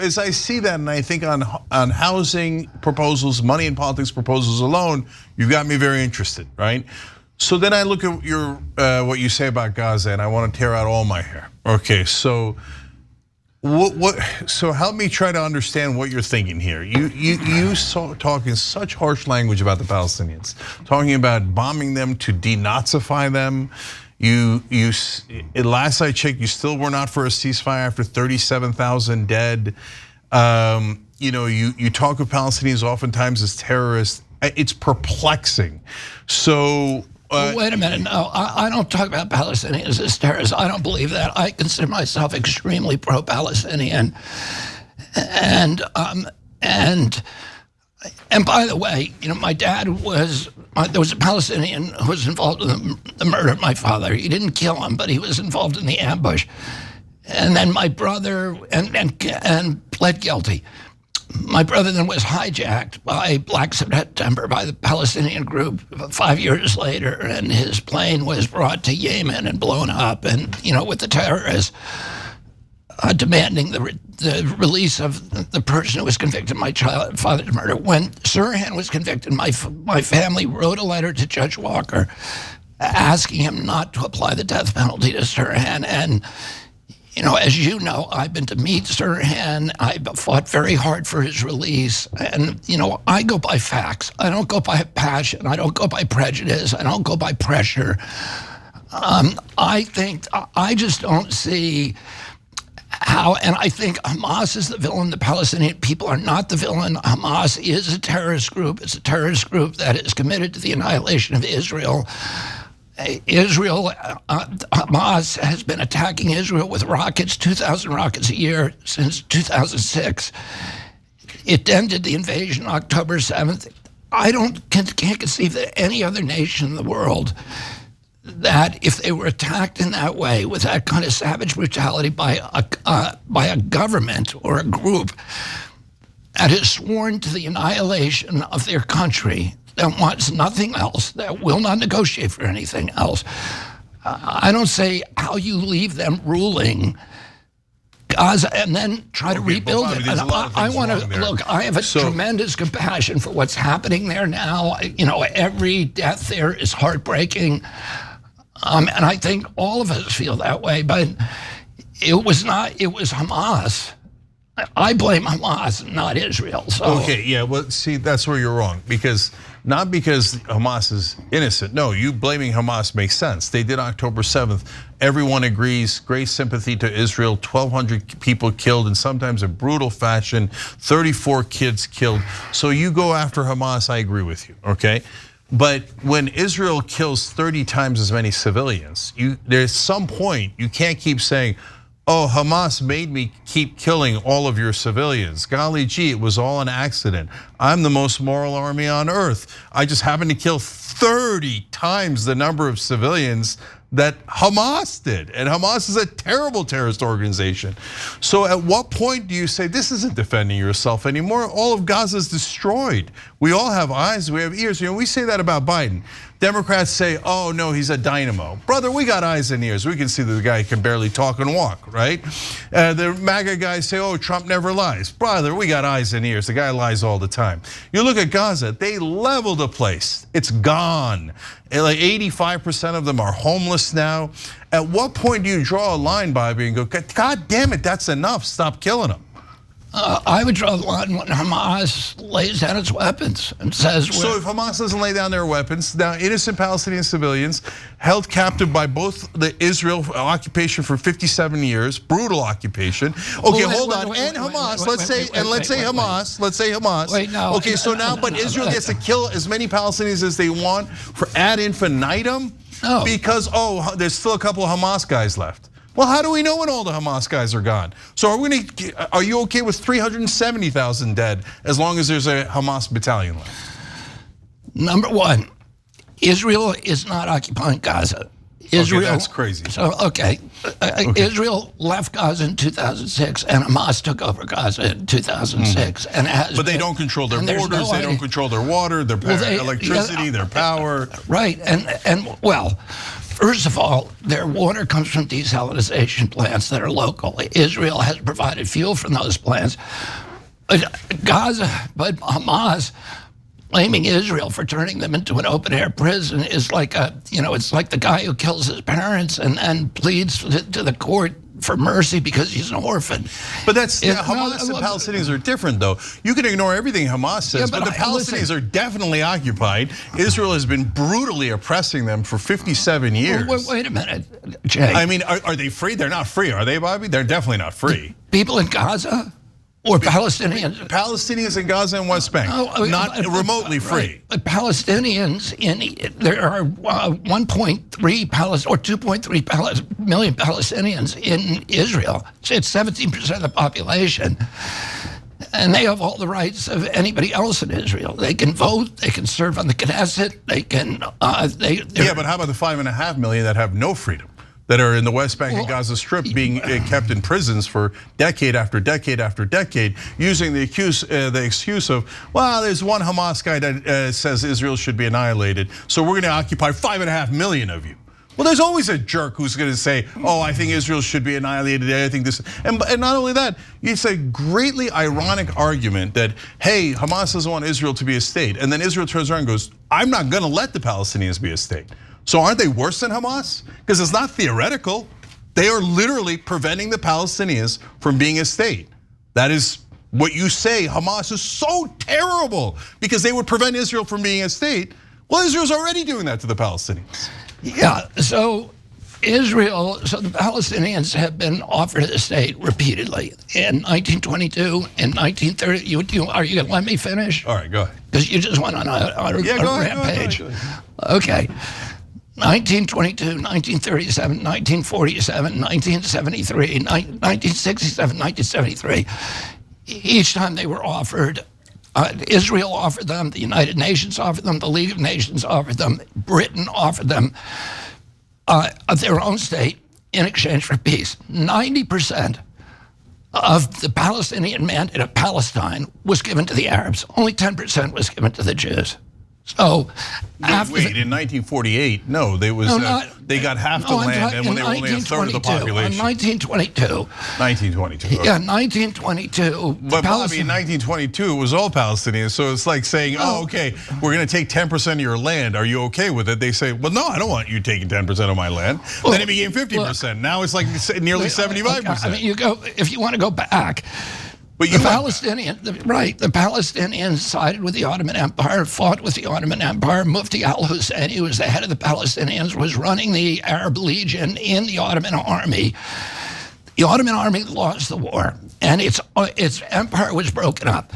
as I see that, and I think on housing proposals, money in politics proposals alone, you've got me very interested, right? So then I look at your what you say about Gaza, and I want to tear out all my hair. Okay, so so help me try to understand what you're thinking here. You talk in such harsh language about the Palestinians, talking about bombing them to denazify them. Last I checked, you still were not for a ceasefire after 37,000 dead. You talk of Palestinians oftentimes as terrorists. It's perplexing. So. Wait a minute, no, I don't talk about Palestinians as terrorists. I don't believe that. I consider myself extremely pro-Palestinian. And by the way, my dad there was a Palestinian who was involved in the murder of my father. He didn't kill him, but he was involved in the ambush. And then my brother, and pled guilty. My brother then was hijacked by Black September, by the Palestinian group 5 years later, and his plane was brought to Yemen and blown up, and with the terrorists demanding the release of the person who was convicted of my father's murder. When Sirhan was convicted, my family wrote a letter to Judge Walker asking him not to apply the death penalty to Sirhan. And as you know, I've been to meet Sirhan. I fought very hard for his release. And, I go by facts. I don't go by passion. I don't go by prejudice. I don't go by pressure. I just don't see how, and I think Hamas is the villain. The Palestinian people are not the villain. Hamas is a terrorist group. It's a terrorist group that is committed to the annihilation of Israel. Hamas has been attacking Israel with rockets, 2,000 rockets a year since 2006. It ended the invasion October 7th. I can't conceive that any other nation in the world that if they were attacked in that way with that kind of savage brutality by a government or a group that is sworn to the annihilation of their country, that wants nothing else, that will not negotiate for anything else. I don't say how you leave them ruling Gaza and then try to rebuild it. And I want to look. I have a tremendous compassion for what's happening there now. Every death there is heartbreaking, and I think all of us feel that way. But it was not. It was Hamas. I blame Hamas, not Israel. So. Okay, yeah. Well, see, that's where you're wrong, not because Hamas is innocent. No, you blaming Hamas makes sense. They did October 7th. Everyone agrees, great sympathy to Israel, 1,200 people killed in sometimes a brutal fashion, 34 kids killed. So you go after Hamas, I agree with you, okay? But when Israel kills 30 times as many civilians, there's some point you can't keep saying, oh, Hamas made me keep killing all of your civilians. Golly gee, it was all an accident. I'm the most moral army on earth. I just happened to kill 30 times the number of civilians that Hamas did. And Hamas is a terrible terrorist organization. So at what point do you say, this isn't defending yourself anymore? All of Gaza is destroyed. We all have eyes, we have ears. We say that about Biden. Democrats say, oh no, he's a dynamo. Brother, we got eyes and ears. We can see that the guy can barely talk and walk, right? The MAGA guys say, oh, Trump never lies. Brother, we got eyes and ears. The guy lies all the time. You look at Gaza, they leveled the place. It's gone. Like 85% of them are homeless now. At what point do you draw a line, Bobby, and go, God damn it, that's enough, stop killing them? I would draw the line when Hamas lays down its weapons and says. So if Hamas doesn't lay down their weapons, now innocent Palestinian civilians held captive by both the Israel occupation for 57 years, brutal occupation. Okay, hold on, and Hamas. Let's say Hamas. Let's say Hamas. Wait, no. Okay, so now, but Israel gets to kill as many Palestinians as they want for ad infinitum, because there's still a couple of Hamas guys left. Well, how do we know when all the Hamas guys are gone? So are you okay with 370,000 dead as long as there's a Hamas battalion left? Number one, Israel is not occupying Gaza. Israel, okay, that's crazy. So, okay. Israel left Gaza in 2006 and Hamas took over Gaza in 2006. And but they don't control their borders, they don't control their water, their electricity, their power. Right, and well, First of all, their water comes from desalination plants that are local. Israel has provided fuel from those plants. Gaza, but Hamas blaming Israel for turning them into an open-air prison is like it's like the guy who kills his parents and pleads to the court for mercy because he's an orphan. But that's Hamas and Palestinians are different, though. You can ignore everything Hamas says, but the Palestinians are definitely occupied. Israel has been brutally oppressing them for 57 years. Wait a minute, Jay. I mean, are they free? They're not free, are they, Bobby? They're definitely not free. People in Gaza? Or Palestinians? Palestinians in Gaza and West Bank, not remotely free. Right. But Palestinians, there are 1.3 or 2.3 million Palestinians in Israel. It's 17% of the population. And they have all the rights of anybody else in Israel. They can vote, they can serve on the Knesset, they can, yeah, but how about the 5.5 million that have no freedom? That are in the West Bank and Gaza Strip being kept in prisons for decade after decade after decade, using the excuse of, well, there's one Hamas guy that says Israel should be annihilated, so we're going to occupy 5.5 million of you. Well, there's always a jerk who's going to say, oh, I think Israel should be annihilated, I think this, and not only that, it's a greatly ironic argument that, hey, Hamas doesn't want Israel to be a state, and then Israel turns around and goes, I'm not going to let the Palestinians be a state. So aren't they worse than Hamas? Because it's not theoretical. They are literally preventing the Palestinians from being a state. That is what you say. Hamas is so terrible because they would prevent Israel from being a state. Well, Israel's already doing that to the Palestinians. Yeah, so the Palestinians have been offered a state repeatedly in 1922, in 1930. Are you going to let me finish? All right, go ahead. Because you just went on a rampage. Go ahead. Okay. 1922, 1937, 1947, 1973, 1967, 1973. Each time they were offered, Israel offered them, the United Nations offered them, the League of Nations offered them, Britain offered them their own state in exchange for peace. 90% of the Palestinian mandate of Palestine was given to the Arabs. Only 10% was given to the Jews. So wait, in 1948, no, they got half the land and when they were only a third of the population. In 1922. 1922. Okay. Yeah, 1922. But Bobby, in 1922, it was all Palestinians. So it's like saying, oh, okay, we're going to take 10% of your land. Are you okay with it? They say, well, no, I don't want you taking 10% of my land. Well, then it became 50%. Now it's like nearly 75%. Okay. I mean, if you want to go back. But the Palestinians sided with the Ottoman Empire, fought with the Ottoman Empire. Mufti al-Hussein, who was the head of the Palestinians, was running the Arab Legion in the Ottoman army. The Ottoman army lost the war, and its empire was broken up.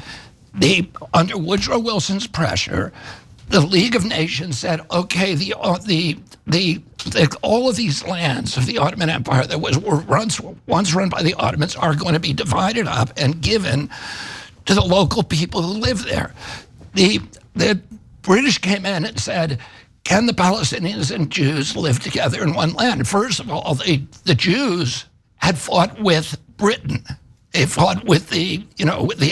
Under Woodrow Wilson's pressure, the League of Nations said, okay, all of these lands of the Ottoman Empire that were once run by the Ottomans are going to be divided up and given to the local people who live there. The British came in and said, can the Palestinians and Jews live together in one land? First of all, the Jews had fought with Britain. They fought with the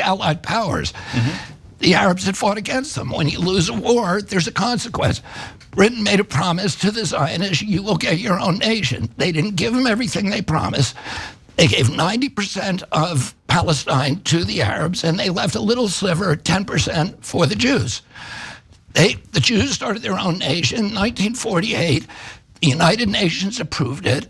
Allied powers. Mm-hmm. The Arabs had fought against them. When you lose a war, there's a consequence. Britain made a promise to the Zionists, you will get your own nation. They didn't give them everything they promised. They gave 90% of Palestine to the Arabs, and they left a little sliver, 10%, for the Jews. The Jews started their own nation in 1948. The United Nations approved it,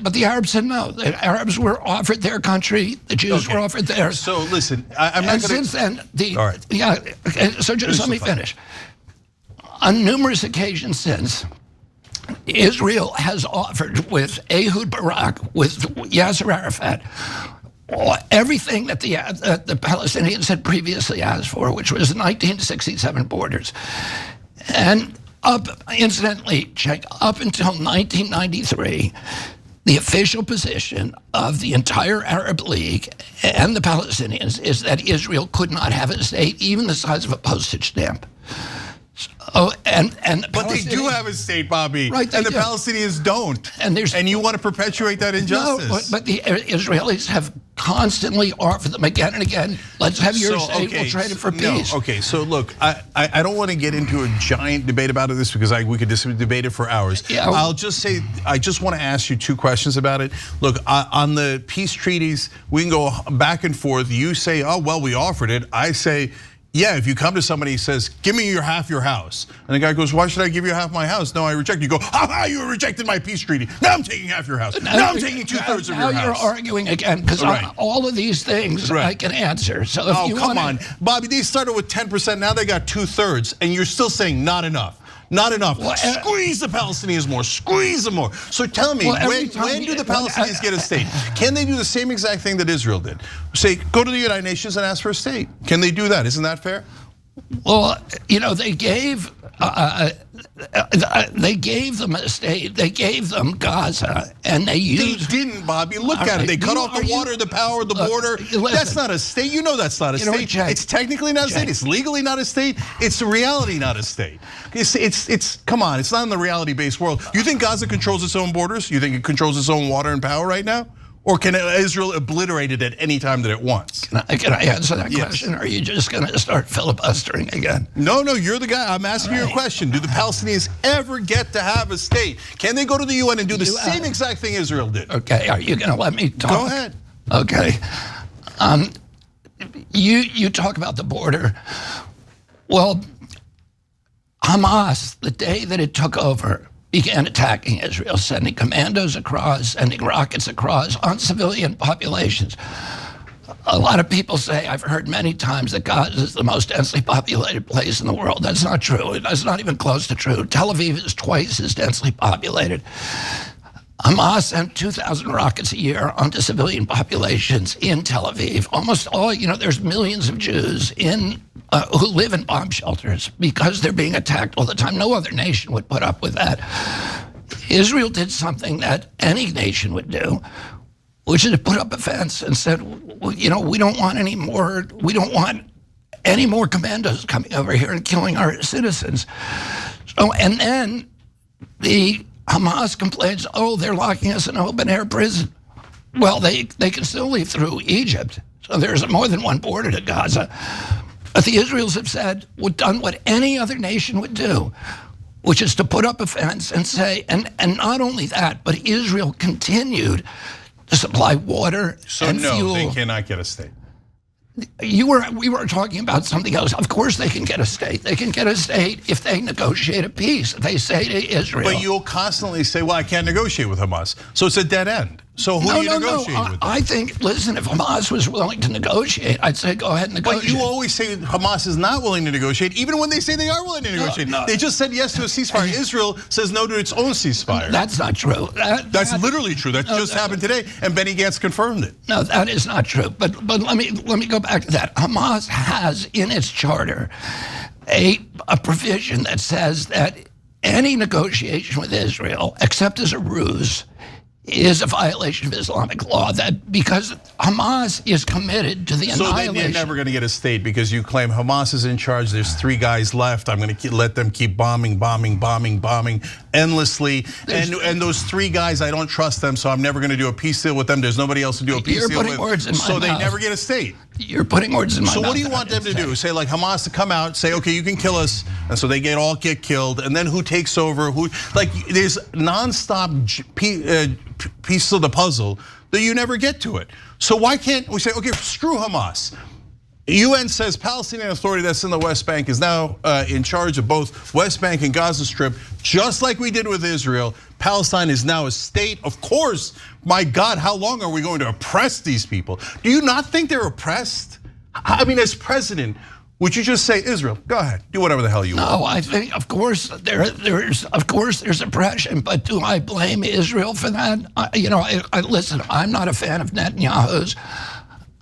but the Arabs said no. The Arabs were offered their country. The Jews were offered theirs. So listen, I'm not going to. Since then, all right. Yeah. Okay, so just let me finish. On numerous occasions since, Israel has offered with Ehud Barak, with Yasser Arafat, everything that the Palestinians had previously asked for, which was the 1967 borders, and incidentally, up until 1993, the official position of the entire Arab League and the Palestinians is that Israel could not have a state even the size of a postage stamp. But they do have a state, Bobby, right, and the Palestinians don't. And you want to perpetuate that injustice. No, but the Israelis have constantly offer them again and again. Let's have your state. We'll trade it for peace. No, okay, so look, I don't want to get into a giant debate about this because we could just debate it for hours. Yeah. I'll just say, I just want to ask you 2 questions about it. Look, on the peace treaties, we can go back and forth. You say, oh, well, we offered it. I say, yeah, if you come to somebody who says, give me half your house. And the guy goes, why should I give you half my house? No, I reject you. You go, you rejected my peace treaty. Now I'm taking half your house. Now I'm taking 2/3 of your house. Now you're arguing again, because all of these things I can answer. So if you come on, Bobby, they started with 10%, now they got 2/3, and you're still saying not enough. Not enough. Well, squeeze the Palestinians more. Squeeze them more. So tell me, when do the Palestinians get a state? Can they do the same exact thing that Israel did? Say, go to the United Nations and ask for a state. Can they do that? Isn't that fair? Well, they gave them a state. They gave them Gaza, and they used. They didn't, Bobby. Look at it. They cut off the water, the power, the border. That's not a state. You know that's not a state. It's technically not a state. It's legally not a state. It's a reality not a state. It's come on. It's not in the reality-based world. You think Gaza controls its own borders? You think it controls its own water and power right now? Or can Israel obliterate it at any time that it wants? Can I answer that question? Or are you just going to start filibustering again? No, you're the guy. I'm asking you a question. Do the Palestinians ever get to have a state? Can they go to the UN and do the same exact thing Israel did? Okay, are you going to let me talk? Go ahead. Okay. You talk about the border. Well, Hamas, the day that it took over, began attacking Israel, sending commandos across, sending rockets across on civilian populations. A lot of people say, I've heard many times, that Gaza is the most densely populated place in the world. That's not true. That's not even close to true. Tel Aviv is twice as densely populated. Hamas sent 2,000 rockets a year onto civilian populations in Tel Aviv. Almost all, there's millions of Jews who live in bomb shelters because they're being attacked all the time. No other nation would put up with that. Israel did something that any nation would do, which is to put up a fence and said, we don't want any more. We don't want any more commandos coming over here and killing our citizens. So, and then the Hamas complains, they're locking us in an open-air prison. Well, they can still leave through Egypt. So there's more than one border to Gaza. But the Israelis have said, we've done what any other nation would do, which is to put up a fence and say, and not only that, but Israel continued to supply water and fuel. So no, they cannot get a state. We were talking about something else. Of course they can get a state. They can get a state if they negotiate a peace. They say to Israel. But you'll constantly say, well, I can't negotiate with Hamas. So it's a dead end. So who do you negotiate with? I think, listen, if Hamas was willing to negotiate, I'd say go ahead and negotiate. But you always say Hamas is not willing to negotiate, even when they say they are willing to negotiate. No. They just said yes to a ceasefire. Israel says no to its own ceasefire. That's not true. That's literally true. That just happened today, and Benny Gantz confirmed it. No, that is not true. But let me go back to that. Hamas has in its charter a provision that says that any negotiation with Israel, except as a ruse, is a violation of Islamic law. That because Hamas is committed to the annihilation. So then you're never going to get a state because you claim Hamas is in charge. There's 3 guys left. I'm going to let them keep bombing endlessly. And those 3 guys, I don't trust them, so I'm never going to do a peace deal with them. There's nobody else to do a peace deal with. So they never get a state. You're putting words in my mouth. So what do you want them to do? Say like Hamas to come out, say, okay, you can kill us, and so they all get killed, and then who takes over? There's nonstop pieces of the puzzle that you never get to it. So why can't we say, okay, screw Hamas? UN says Palestinian Authority that's in the West Bank is now in charge of both West Bank and Gaza Strip, just like we did with Israel. Palestine is now a state. Of course, my God, how long are we going to oppress these people? Do you not think they're oppressed? I mean, as president, would you just say, Israel, go ahead, do whatever the hell you want? No, I think, of course, there's oppression, but do I blame Israel for that? Listen, I'm not a fan of Netanyahu's.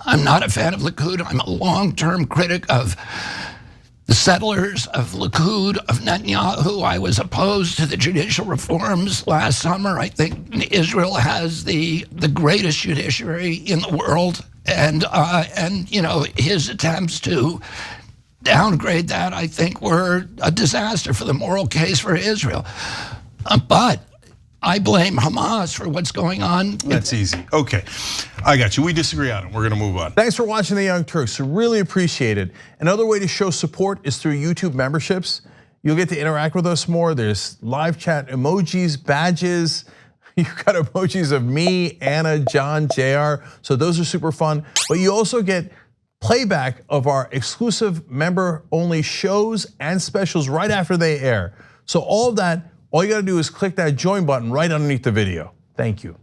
I'm not a fan of Likud. I'm a long-term critic of the settlers, of Likud, of Netanyahu. I was opposed to the judicial reforms last summer. I think Israel has the greatest judiciary in the world, and his attempts to downgrade that, I think, were a disaster for the moral case for Israel. But I blame Hamas for what's going on. That's easy. Okay, I got you. We disagree on it. We're gonna move on. Thanks for watching the Young Turks. Really appreciate it. Another way to show support is through YouTube memberships. You'll get to interact with us more. There's live chat emojis, badges. You've got emojis of me, Anna, John, JR. So those are super fun. But you also get playback of our exclusive member-only shows and specials right after they air. So all of that, all you gotta do is click that join button right underneath the video. Thank you.